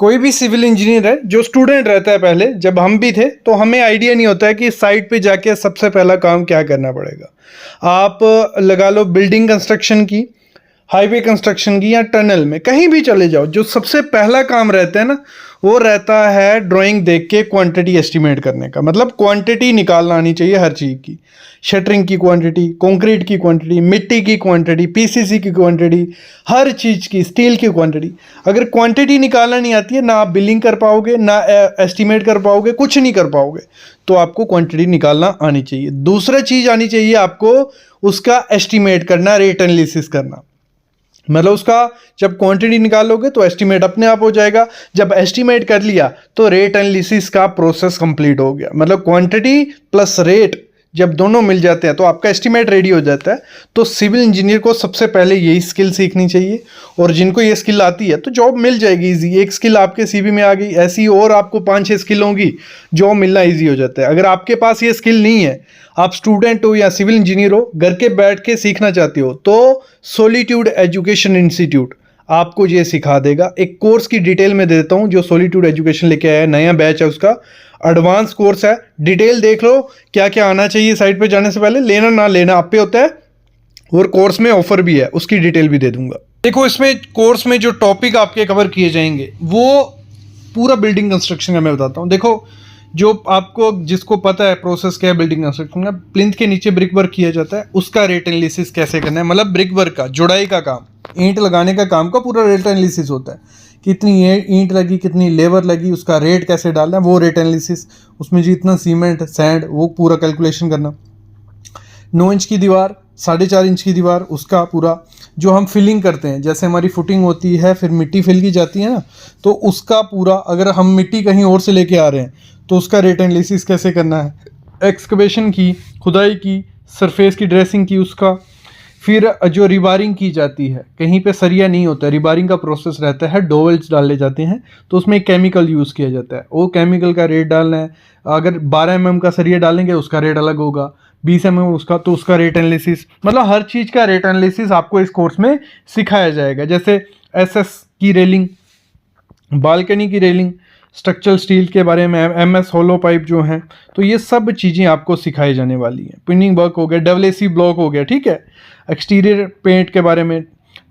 कोई भी civil engineer है जो स्टूडेंट रहता है, पहले जब हम भी थे तो हमें आइडिया नहीं होता है कि साइट पे जाके सबसे पहला काम क्या करना पड़ेगा। आप लगा लो बिल्डिंग कंस्ट्रक्शन की, हाईवे कंस्ट्रक्शन की, या टनल में कहीं भी चले जाओ, जो सबसे पहला काम रहता है ना, वो रहता है ड्राइंग देख के क्वांटिटी एस्टिमेट करने का। मतलब क्वांटिटी निकालना आनी चाहिए हर चीज़ की, शटरिंग की क्वांटिटी, कंक्रीट की क्वांटिटी, मिट्टी की क्वांटिटी, पीसीसी की क्वांटिटी, हर चीज़ की, स्टील की क्वांटिटी। अगर क्वांटिटी निकालना नहीं आती है ना, आप बिलिंग कर पाओगे ना एस्टिमेट कर पाओगे, कुछ नहीं कर पाओगे। तो आपको क्वांटिटी निकालना आनी चाहिए। दूसरा चीज़ आनी चाहिए आपको उसका एस्टिमेट करना, रेट एनालिसिस करना। मतलब उसका जब क्वांटिटी निकालोगे तो एस्टिमेट अपने आप हो जाएगा। जब एस्टिमेट कर लिया तो रेट एनालिसिस का प्रोसेस कंप्लीट हो गया। मतलब क्वांटिटी प्लस रेट जब दोनों मिल जाते हैं तो आपका एस्टिमेट रेडी हो जाता है। तो सिविल इंजीनियर को सबसे पहले यही स्किल सीखनी चाहिए, और जिनको ये स्किल आती है तो जॉब मिल जाएगी इजी। एक स्किल आपके सीवी में आ गई, ऐसी और आपको 5-6 स्किल होंगी, जॉब मिलना इजी हो जाता है। अगर आपके पास ये स्किल नहीं है, आप स्टूडेंट हो या सिविल इंजीनियर हो, घर के बैठ के सीखना चाहते हो, तो सॉलिट्यूड एजुकेशन इंस्टीट्यूट आपको ये सिखा देगा। एक कोर्स की डिटेल में दे देता हूँ, जो सॉलिट्यूड एजुकेशन लेके आया है, नया बैच है, उसका एडवांस कोर्स है। डिटेल देख लो क्या क्या आना चाहिए साइट पे जाने से पहले, लेना ना लेना आप पे होता है। और कोर्स में ऑफर भी है, उसकी डिटेल भी दे दूंगा। देखो इसमें कोर्स में जो टॉपिक आपके कवर किए जाएंगे वो पूरा बिल्डिंग कंस्ट्रक्शन का मैं बताता हूँ। देखो जो आपको जिसको पता है प्रोसेस क्या है बिल्डिंग कंस्ट्रक्शन का, प्लिंथ के नीचे ब्रिक वर्क किया जाता है, उसका रेट एनालिसिस कैसे करना है। मतलब ब्रिक वर्क का, जुड़ाई का काम, ईंट लगाने का काम का पूरा रेट एनालिसिस होता है। कितनी ईंट लगी, कितनी लेबर लगी, उसका रेट कैसे डालना है, वो रेट एनालिसिस। उसमें जितना सीमेंट, सैंड, वो पूरा कैलकुलेशन करना। 9 इंच की दीवार, 4.5 इंच की दीवार, उसका पूरा जो हम फिलिंग करते हैं, जैसे हमारी फुटिंग होती है फिर मिट्टी फिल की जाती है ना, तो उसका पूरा, अगर हम मिट्टी कहीं और से लेके आ रहे हैं तो उसका रेट एनालिसिस कैसे करना है। एक्सकवेशन की, खुदाई की, सरफेस की ड्रेसिंग की, उसका। फिर जो रिबारिंग की जाती है, कहीं पे सरिया नहीं होता, रिबारिंग का प्रोसेस रहता है, डोवेल्स डाले जाते हैं, तो उसमें एक केमिकल यूज़ किया जाता है, वो केमिकल का रेट डालना है। अगर 12 mm का सरिया डालेंगे उसका रेट अलग होगा, 20 mm उसका, तो उसका रेट एनालिसिस। मतलब हर चीज़ का रेट एनालिसिस आपको इस कोर्स में सिखाया जाएगा। जैसे एसएस की रेलिंग, बालकनी की रेलिंग, स्ट्रक्चरल स्टील के बारे में, एमएस होलो पाइप जो हैं, तो ये सब चीज़ें आपको सिखाई जाने वाली हैं। पिनिंग वर्क हो गया, डब्ल्यूएसी ब्लॉक हो गया, ठीक है, एक्सटीरियर पेंट के बारे में,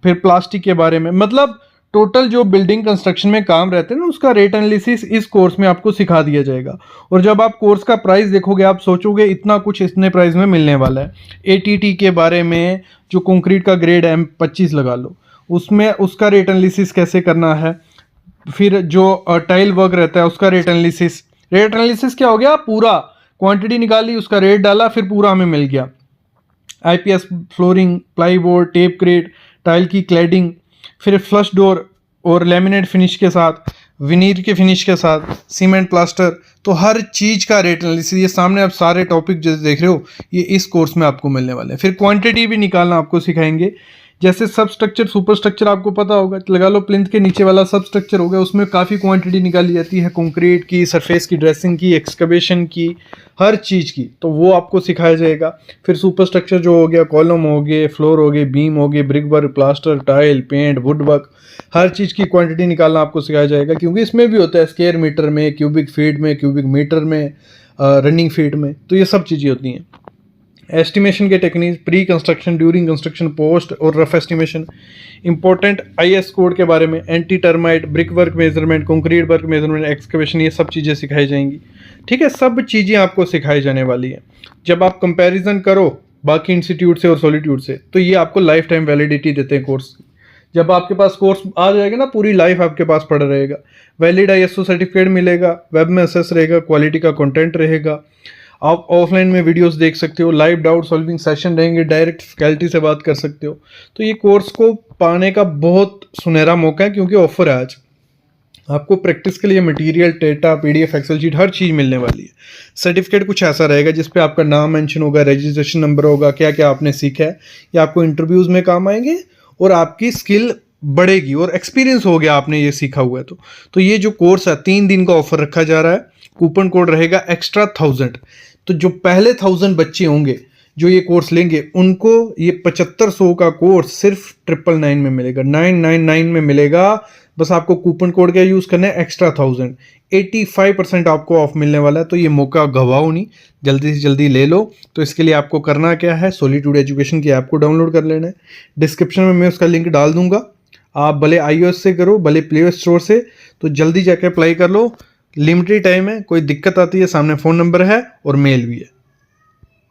फिर प्लास्टिक के बारे में। मतलब टोटल जो बिल्डिंग कंस्ट्रक्शन में काम रहते हैं ना, उसका रेट एनालिसिस इस कोर्स में आपको सिखा दिया जाएगा। और जब आप कोर्स का प्राइस देखोगे आप सोचोगे इतना कुछ इतने प्राइस में मिलने वाला है। एटीटी के बारे में, जो कंक्रीट का ग्रेड M25 लगा लो, उसमें उसका रेट एनालिसिस कैसे करना है। फिर जो टाइल वर्क रहता है उसका रेट एनालिसिस। रेट एनालिसिस क्या हो गया, पूरा क्वांटिटी निकाली, उसका रेट डाला, फिर पूरा हमें मिल गया। IPS flooring, plyboard, tape crate, tile की क्लैडिंग, फिर फ्लश डोर और लेमिनेट फिनिश के साथ, विनीर के फिनिश के साथ, सीमेंट प्लास्टर, तो हर चीज़ का रेट एनालिसिस। ये सामने आप सारे टॉपिक जो देख रहे हो ये इस कोर्स में आपको मिलने वाले हैं। फिर क्वांटिटी भी निकालना आपको सिखाएंगे। जैसे सब स्ट्रक्चर, सुपर स्ट्रक्चर आपको पता होगा, लगा लो प्लिंथ के नीचे वाला सब स्ट्रक्चर हो गया, उसमें काफ़ी क्वांटिटी निकाली जाती है, कंक्रीट की, सरफेस की ड्रेसिंग की, एक्सकवेशन की, हर चीज़ की, तो वो आपको सिखाया जाएगा। फिर सुपर स्ट्रक्चर जो हो गया, कॉलम हो गए, फ्लोर हो गए, बीम हो गए, brick work, plaster, tile, paint, wood work, हर चीज़ की क्वांटिटी निकालना आपको सिखाया जाएगा। क्योंकि इसमें भी होता है स्क्वायर मीटर में, क्यूबिक फीट में, क्यूबिक मीटर में, रनिंग फीट में, तो ये सब चीज़ें होती हैं। एस्टिमेशन के technique, pre construction, during construction, post और rough estimation. Important IS code के बारे में, anti termite, brick work measurement, concrete work measurement, excavation, ये सब चीज़ें सिखाई जाएंगी। ठीक है, सब चीज़ें आपको सिखाई जाने वाली है। जब आप कंपैरिजन करो बाकी इंस्टीट्यूट से और सॉलिट्यूड से, तो ये आपको लाइफ टाइम वैलिडिटी देते हैं कोर्स की। जब आपके पास कोर्स आ जाएगा ना, पूरी लाइफ आपके पास पड़ा रहेगा। वैलिड आईएसओ सर्टिफिकेट मिलेगा, वेब में असेस रहेगा, क्वालिटी का कंटेंट रहेगा, आप ऑफलाइन में वीडियोस देख सकते हो, लाइव डाउट सॉल्विंग सेशन रहेंगे, डायरेक्ट फैकल्टी से बात कर सकते हो। तो ये कोर्स को पाने का बहुत सुनहरा मौका है, क्योंकि ऑफर है आज। आपको प्रैक्टिस के लिए material, data, PDF, Excel sheet, हर चीज़ मिलने वाली है। सर्टिफिकेट कुछ ऐसा रहेगा जिस पे आपका नाम मेंशन होगा, रजिस्ट्रेशन नंबर होगा, क्या क्या आपने सीखा है, ये आपको इंटरव्यूज़ में काम आएंगे और आपकी स्किल बढ़ेगी और एक्सपीरियंस हो गया आपने ये सीखा हुआ है। तो ये जो कोर्स है 3 दिन का ऑफर रखा जा रहा है। कूपन कोड रहेगा एक्स्ट्रा 1000। तो जो पहले 1000 बच्चे होंगे जो ये कोर्स लेंगे, उनको ये 7500 का कोर्स सिर्फ 999 में मिलेगा, 999 में मिलेगा बस आपको कूपन कोड का यूज़ करना है एक्स्ट्रा 1000, 85% आपको ऑफ मिलने वाला है। तो ये मौका गवाओ नहीं, जल्दी से जल्दी ले लो। तो इसके लिए आपको करना क्या है, सॉलिट्यूड एजुकेशन की ऐप को डाउनलोड कर लेना है। डिस्क्रिप्शन में मैं उसका लिंक डाल दूंगा, आप भले iOS से करो भले प्ले स्टोर से, तो जल्दी जाके अप्लाई कर लो। लिमिटेड टाइम है, कोई दिक्कत आती है सामने फ़ोन नंबर है और मेल भी है।